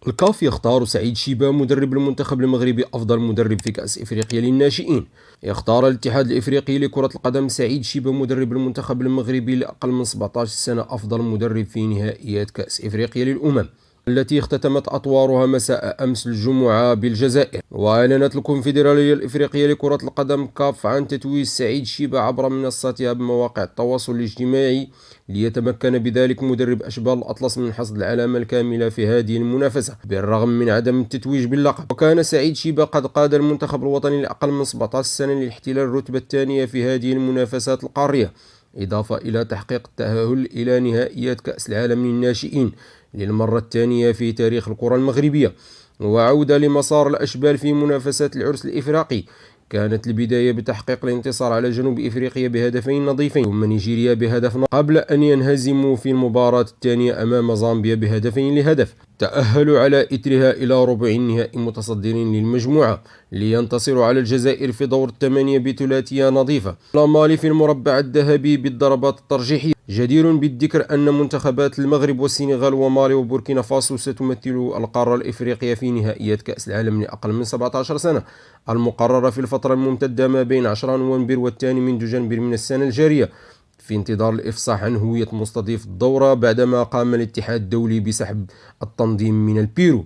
الكاف يختار سعيد شيبة مدرب المنتخب المغربي أفضل مدرب في كأس إفريقيا للناشئين. يختار الاتحاد الإفريقي لكرة القدم سعيد شيبة مدرب المنتخب المغربي لأقل من 17 سنة أفضل مدرب في نهائيات كأس إفريقيا للأمم التي اختتمت أطوارها مساء أمس الجمعة بالجزائر. وأعلنت الكونفدرالية الإفريقية لكرة القدم كاف عن تتويج سعيد شيبة عبر منصتها بمواقع التواصل الاجتماعي، ليتمكن بذلك مدرب أشبال الأطلس من حصد العلامة الكاملة في هذه المنافسة بالرغم من عدم التتويج باللقب. وكان سعيد شيبة قد قاد المنتخب الوطني لأقل من 17 سنة لاحتلال الرتبة الثانية في هذه المنافسات القارية، إضافة إلى تحقيق التأهل إلى نهائيات كأس العالم للناشئين للمرة الثانية في تاريخ الكرة المغربية، وعودة لمسار الأشبال في منافسات العرس الإفريقي. كانت البداية بتحقيق الانتصار على جنوب إفريقيا بهدفين نظيفين ثم نيجيريا بهدف قبل أن ينهزموا في المباراة الثانية أمام زامبيا بهدفين لهدف. تأهلوا على إثرها إلى ربع النهائي متصدرين للمجموعة، لينتصروا على الجزائر في دور الثمانية بثلاثية نظيفة. مالي في المربع الذهبي بالضربات الترجيحية. جدير بالذكر أن منتخبات المغرب والسنغال ومالي وبوركينا فاسو ستمثل القارة الإفريقية في نهائيات كأس العالم لأقل من 17 سنة المقررة في الفترة الممتدة ما بين 10 نوفمبر والثاني من دجنبر من السنة الجارية، في انتظار الإفصاح عن هوية مستضيف الدورة بعدما قام الاتحاد الدولي بسحب التنظيم من البيرو.